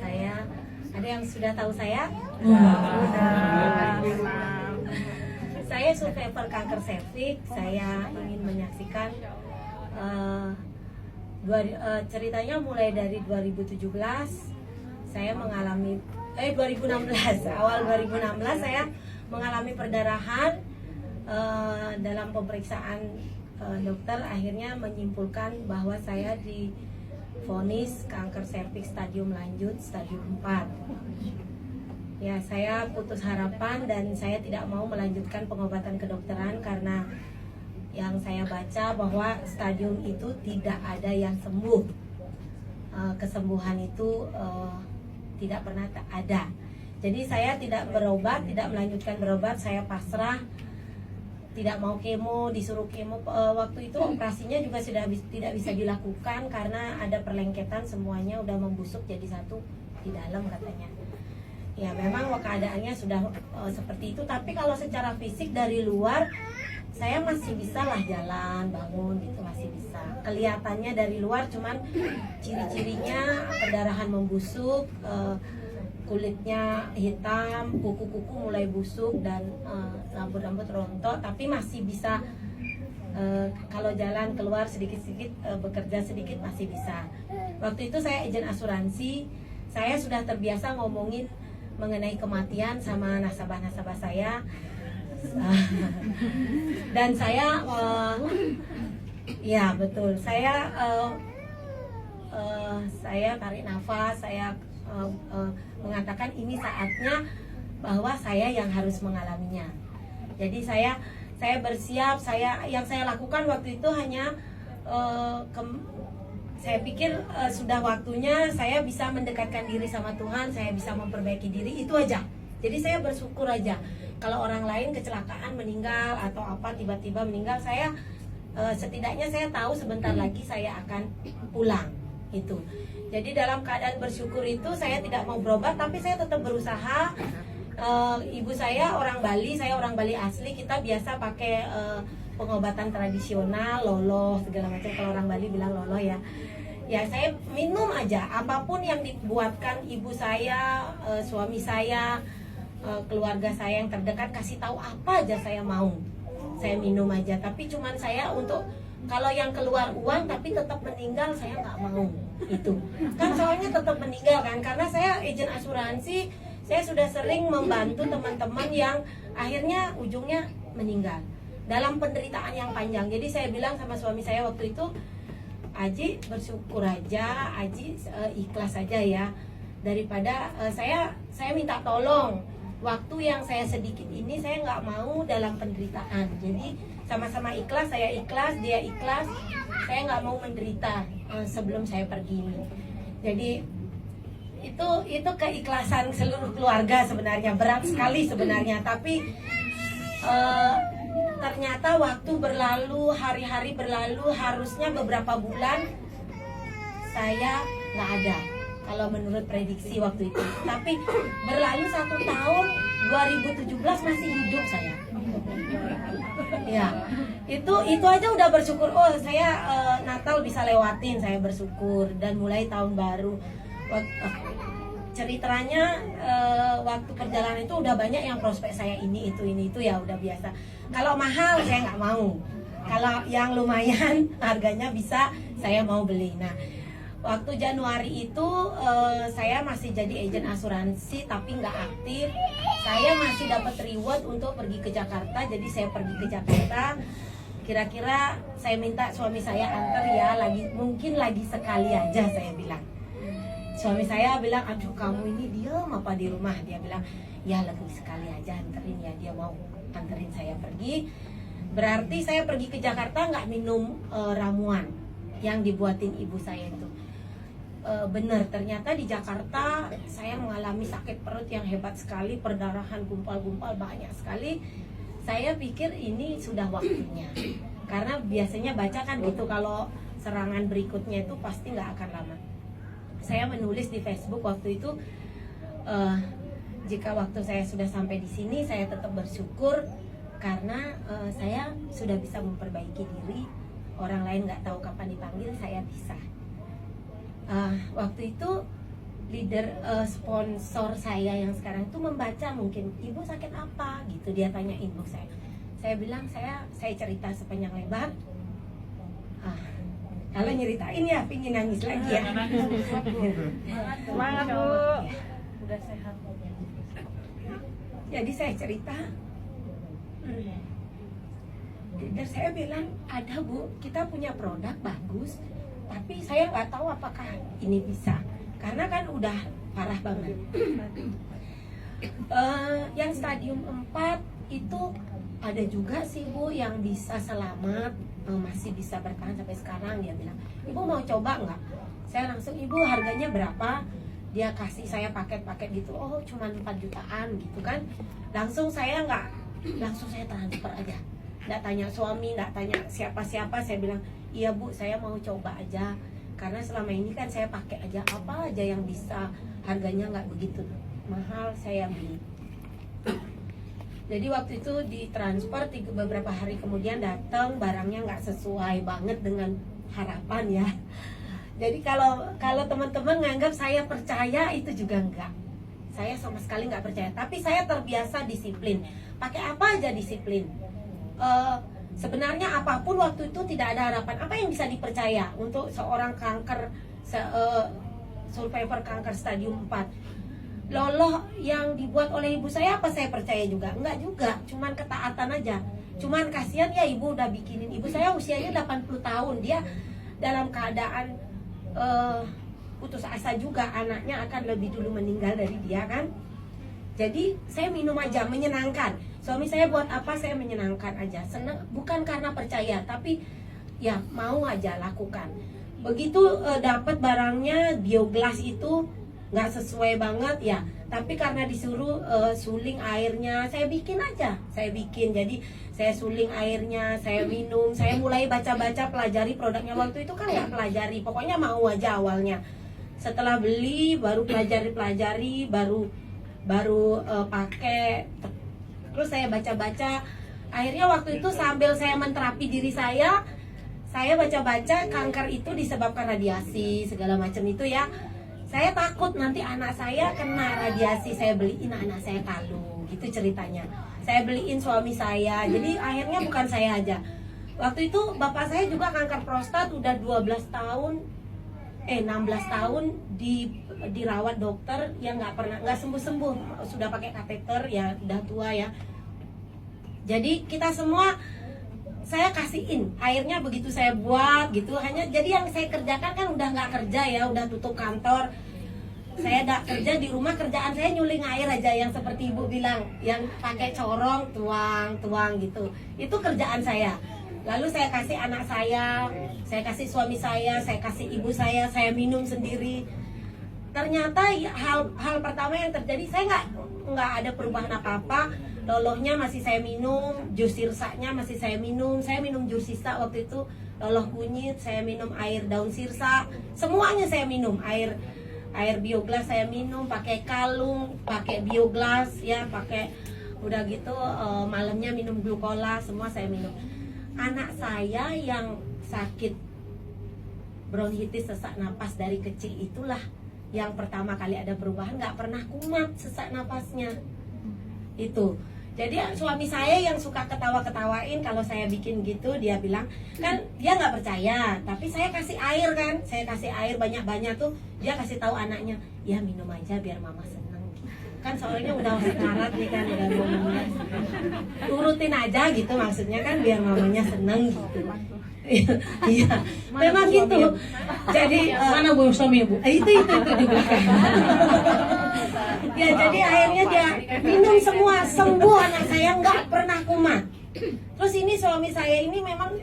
Saya ada yang sudah tahu saya? Saya survivor kanker serviks. Saya ingin menyaksikan ceritanya mulai dari 2017 saya mengalami 2016 awal 2016 saya mengalami perdarahan. Dalam pemeriksaan dokter akhirnya menyimpulkan bahwa saya divonis kanker serviks stadium lanjut, stadium 4. Ya, saya putus harapan dan saya tidak mau melanjutkan pengobatan kedokteran karena yang saya baca bahwa stadium itu tidak ada yang sembuh. Kesembuhan itu tidak pernah ada. Jadi saya tidak berobat, tidak melanjutkan berobat, saya pasrah. Tidak mau kemo, disuruh kemo. Waktu itu operasinya juga sudah tidak bisa dilakukan karena ada perlengketan, semuanya udah membusuk jadi satu di dalam katanya. Ya memang keadaannya sudah seperti itu, tapi kalau secara fisik dari luar saya masih bisa lah jalan, bangun gitu, masih bisa. Kelihatannya dari luar cuman ciri-cirinya perdarahan membusuk, kulitnya hitam, kuku-kuku mulai busuk dan rambut-rambut rontok, tapi masih bisa kalau jalan keluar sedikit-sedikit, bekerja sedikit masih bisa. Waktu itu saya agen asuransi, saya sudah terbiasa ngomongin mengenai kematian sama nasabah-nasabah saya. Dan saya ya betul, saya tarik nafas, saya mengatakan ini saatnya bahwa saya yang harus mengalaminya. Jadi saya bersiap. Yang saya lakukan waktu itu hanya saya pikir sudah waktunya saya bisa mendekatkan diri sama Tuhan, saya bisa memperbaiki diri, itu aja. Jadi saya bersyukur aja. Kalau orang lain kecelakaan meninggal atau apa tiba-tiba meninggal, saya setidaknya saya tahu sebentar lagi saya akan pulang itu. Jadi dalam keadaan bersyukur itu saya tidak mau berobat, tapi saya tetap berusaha. Ibu saya orang Bali, saya orang Bali asli, kita biasa pakai pengobatan tradisional, loloh segala macam. Kalau orang Bali bilang loloh ya. Ya saya minum aja apapun yang dibuatkan ibu saya, suami saya, keluarga saya yang terdekat kasih tahu apa aja saya mau. Saya minum aja, tapi cuman saya untuk kalau yang keluar uang tapi tetap meninggal saya nggak mau. Itu kan soalnya tetap meninggal kan, karena saya agen asuransi, saya sudah sering membantu teman-teman yang akhirnya ujungnya meninggal dalam penderitaan yang panjang. Jadi saya bilang sama suami saya waktu itu, Aji bersyukur aja, Aji ikhlas aja ya, daripada saya minta tolong waktu yang saya sedikit ini saya nggak mau dalam penderitaan. Jadi sama-sama ikhlas, saya ikhlas, dia ikhlas, saya nggak mau menderita sebelum saya pergi ini. Jadi itu keikhlasan seluruh keluarga sebenarnya, berat sekali sebenarnya, tapi ternyata waktu berlalu, hari-hari berlalu, harusnya beberapa bulan saya nggak ada kalau menurut prediksi waktu itu, tapi berlalu 1 tahun, 2017 masih hidup saya. Ya, itu aja udah bersyukur. Oh saya Natal bisa lewatin, saya bersyukur. Dan mulai tahun baru ceritanya waktu perjalanan itu udah banyak yang prospek saya ini itu ya udah biasa. Kalau mahal saya nggak mau, kalau yang lumayan harganya bisa saya mau beli. Nah waktu Januari itu saya masih jadi agen asuransi tapi nggak aktif. Saya masih dapat reward untuk pergi ke Jakarta. Jadi saya pergi ke Jakarta. Kira-kira saya minta suami saya antar ya, mungkin lagi sekali aja saya bilang. Suami saya bilang, aduh kamu ini diam apa di rumah? Dia bilang, ya lagi sekali aja anterin ya. Dia mau anterin saya pergi. Berarti saya pergi ke Jakarta nggak minum ramuan yang dibuatin ibu saya itu. Benar, ternyata di Jakarta saya mengalami sakit perut yang hebat sekali, perdarahan, gumpal-gumpal banyak sekali. Saya pikir ini sudah waktunya, karena biasanya baca kan gitu, kalau serangan berikutnya itu pasti nggak akan lama. Saya menulis di Facebook waktu itu, jika waktu saya sudah sampai di sini saya tetap bersyukur karena saya sudah bisa memperbaiki diri. Orang lain nggak tahu kapan dipanggil, saya bisa. Waktu itu leader sponsor saya yang sekarang itu membaca, mungkin ibu sakit apa gitu, dia tanya ibu saya bilang saya cerita sepanjang lebar. Kalau nyeritain ya pingin nangis lagi ya. Semangat Bu. Udah sehat. Jadi saya cerita, dan saya bilang, ada Bu, kita punya produk bagus, tapi saya nggak tahu apakah ini bisa, karena kan udah parah banget. Yang stadium 4 itu ada juga sih Bu yang bisa selamat, masih bisa bertahan sampai sekarang. Dia bilang, ibu mau coba nggak? Saya langsung, ibu harganya berapa? Dia kasih saya paket-paket gitu, oh cuma 4 jutaan gitu kan. Langsung saya transfer aja, nggak tanya suami, nggak tanya siapa-siapa. Saya bilang, iya Bu, saya mau coba aja, karena selama ini kan saya pakai aja apa aja yang bisa, harganya nggak begitu mahal, saya beli. Jadi waktu itu ditransfer, beberapa hari kemudian datang, barangnya nggak sesuai banget dengan harapan ya. Jadi kalau teman-teman nganggap saya percaya, itu juga enggak. Saya sama sekali nggak percaya. Tapi saya terbiasa disiplin. Pakai apa aja disiplin. Sebenarnya apapun waktu itu tidak ada harapan. Apa yang bisa dipercaya untuk seorang survivor kanker stadium 4? Loloh yang dibuat oleh ibu saya, apa saya percaya juga? Enggak juga. Cuman ketaatan aja. Cuman kasihan ya, ibu udah bikinin. Ibu saya usianya 80 tahun. Dia dalam keadaan putus asa juga, anaknya akan lebih dulu meninggal dari dia kan. Jadi saya minum aja, menyenangkan. Suami saya buat apa, saya menyenangkan aja, senang, bukan karena percaya, tapi ya mau aja lakukan. Begitu dapat barangnya, bioglas itu nggak sesuai banget ya, tapi karena disuruh suling airnya, saya bikin aja, jadi saya suling airnya, saya minum, saya mulai baca-baca, pelajari produknya. Waktu itu kan nggak pelajari, pokoknya mau aja awalnya. Setelah beli baru pelajari, baru pakai. Terus saya baca-baca, akhirnya waktu itu sambil saya menterapi diri saya baca-baca kanker itu disebabkan radiasi segala macam itu ya. Saya takut nanti anak saya kena radiasi, saya beliin anak saya kalung, gitu ceritanya. Saya beliin suami saya, jadi akhirnya bukan saya aja. Waktu itu bapak saya juga kanker prostat, udah 16 tahun dirawat dokter yang nggak sembuh-sembuh, sudah pakai kateter ya, udah tua ya. Jadi kita semua saya kasihin airnya, begitu saya buat gitu, hanya jadi yang saya kerjakan kan udah nggak kerja ya, udah tutup kantor. Saya nggak kerja di rumah, kerjaan saya nyuling air aja, yang seperti ibu bilang, yang pakai corong tuang gitu, itu kerjaan saya. Lalu saya kasih anak saya kasih suami saya kasih ibu saya minum sendiri. Ternyata hal pertama yang terjadi, saya nggak ada perubahan apa-apa. Lolohnya masih saya minum, jus sirsanya masih saya minum jus sirsa waktu itu, loloh kunyit saya minum, air daun sirsa, semuanya saya minum, air bioglas saya minum, pakai kalung, pakai bioglas ya, pakai udah gitu malamnya minum glukola, semua saya minum. Anak saya yang sakit bronkitis sesak napas dari kecil itulah yang pertama kali ada perubahan, nggak pernah kumat sesak napasnya itu. Jadi suami saya yang suka ketawa-ketawain kalau saya bikin gitu, dia bilang, kan dia nggak percaya, tapi saya kasih air kan, saya kasih air banyak-banyak tuh, dia kasih tahu anaknya, ya minum aja biar mama seneng gitu. Kan soalnya udah sekarat nih kan, udah ngomongnya, turutin aja gitu maksudnya kan, biar mamanya seneng gitu. Iya, memang gitu. Jadi mana Bu suami Bu? Itu di belakang. Ya jadi akhirnya dia minum semua, sembuh anak saya, nggak pernah kumat. Terus ini suami saya ini memang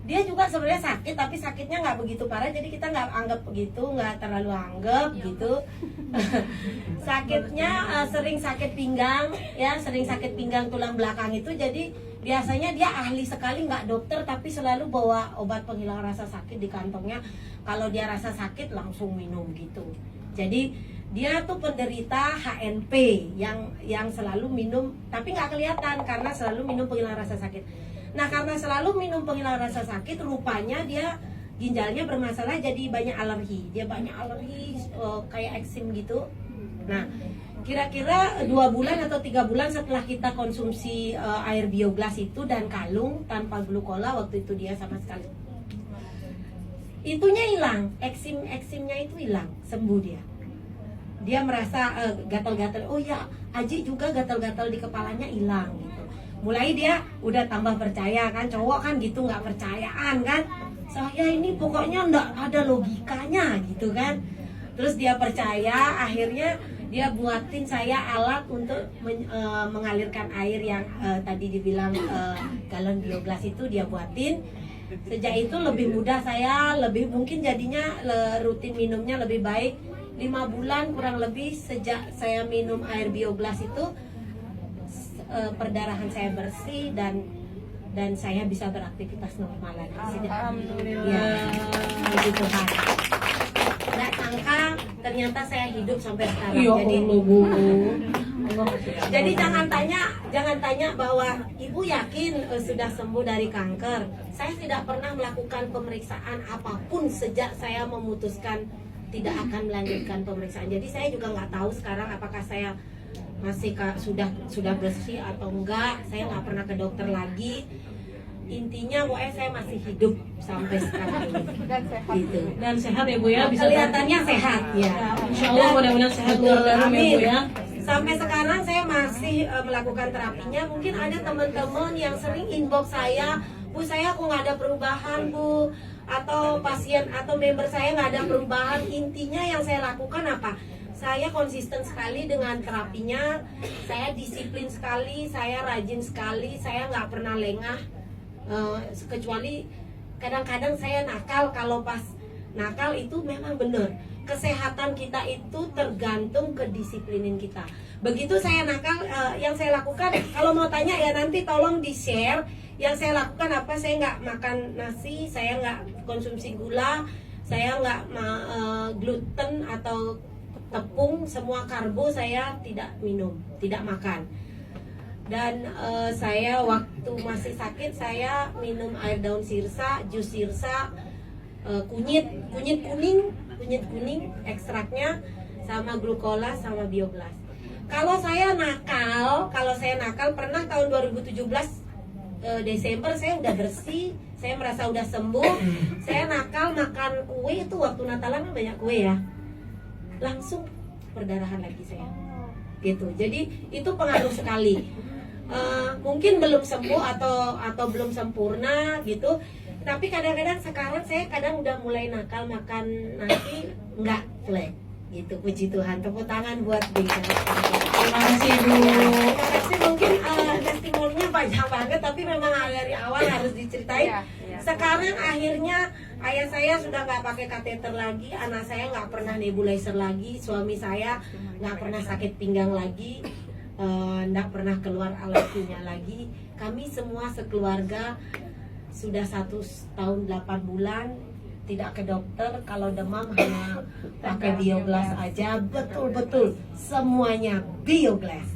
dia juga sebenarnya sakit, tapi sakitnya nggak begitu parah, jadi kita nggak anggap begitu, nggak terlalu anggap gitu. Sakitnya sering sakit pinggang ya, sering sakit pinggang tulang belakang itu. Jadi biasanya dia ahli sekali, nggak dokter, tapi selalu bawa obat penghilang rasa sakit di kantongnya. Kalau dia rasa sakit langsung minum gitu. Jadi dia tuh penderita HNP yang selalu minum, tapi nggak kelihatan karena selalu minum penghilang rasa sakit. Nah karena selalu minum penghilang rasa sakit, rupanya dia ginjalnya bermasalah, jadi banyak alergi. Dia banyak alergi kayak eksim gitu. Nah, kira-kira 2 bulan atau 3 bulan setelah kita konsumsi air bioglas itu dan kalung tanpa glukola, waktu itu dia sama sekali itunya hilang, eksimnya itu hilang, sembuh dia. Dia merasa gatal-gatal. Oh ya, Aji juga gatal-gatal di kepalanya hilang gitu. Mulai dia udah tambah percaya kan, cowok kan gitu nggak percayaan kan. Saya ini pokoknya nggak ada logikanya gitu kan. Terus dia percaya, akhirnya dia buatin saya alat untuk mengalirkan air yang tadi dibilang galon bioglas itu dia buatin. Sejak itu lebih mudah saya, lebih mungkin jadinya rutin minumnya lebih baik. 5 bulan kurang lebih sejak saya minum air bioglas itu perdarahan saya bersih dan saya bisa beraktivitas normal lagi. Alhamdulillah. Ya, puji Tuhan. Nggak sangka ternyata saya hidup sampai sekarang. Jadi jangan tanya bahwa ibu yakin sudah sembuh dari kanker. Saya tidak pernah melakukan pemeriksaan apapun sejak saya memutuskan tidak akan melanjutkan pemeriksaan. Jadi saya juga nggak tahu sekarang apakah saya masih sudah bersih atau enggak. Saya nggak pernah ke dokter lagi. Intinya pokoknya saya masih hidup sampai sekarang ini. Dan sehat. Gitu. Dan sehat ya Bu ya. Bisa kelihatannya sehat ya. Insya Allah mudah-mudahan sehat luar dalam ya Bu ya. Sampai sekarang saya masih melakukan terapinya. Mungkin ada teman-teman yang sering inbox saya, Bu saya kok nggak ada perubahan Bu, atau pasien atau member saya nggak ada perubahan. Intinya yang saya lakukan apa? Saya konsisten sekali dengan terapinya, saya disiplin sekali, saya rajin sekali, saya nggak pernah lengah. Kecuali kadang-kadang saya nakal. Kalau pas nakal itu memang benar. Kesehatan kita itu tergantung kedisiplinin kita. Begitu saya nakal, yang saya lakukan, kalau mau tanya ya nanti tolong di-share. Yang saya lakukan apa? Saya nggak makan nasi, saya nggak konsumsi gula, saya nggak gluten atau tepung, semua karbo saya tidak minum, tidak makan. Dan saya waktu masih sakit saya minum air daun sirsa, jus sirsa, kunyit kuning ekstraknya, sama glukola sama bioglas. Kalau saya nakal pernah tahun 2017 Desember saya udah bersih, saya merasa udah sembuh. Saya nakal makan kue itu waktu Natalan banyak kue ya, langsung perdarahan lagi saya gitu. Jadi itu pengaruh sekali. Mungkin belum sembuh atau belum sempurna gitu, tapi kadang-kadang sekarang saya udah mulai nakal makan nasi nggak flek gitu. Puji Tuhan, tepuk tangan buat Dika. Terima kasih Bu. Terima kasih. Mungkin testimoninya banyak banget, tapi memang dari awal harus diceritain. Sekarang akhirnya ayah saya sudah nggak pakai kateter lagi, anak saya nggak pernah nebulizer lagi, suami saya nggak pernah sakit pinggang lagi, nggak pernah keluar alerginya lagi. Kami semua sekeluarga sudah 1 tahun 8 bulan tidak ke dokter. Kalau demam hanya pakai bioglas aja. Betul-betul semuanya bioglas.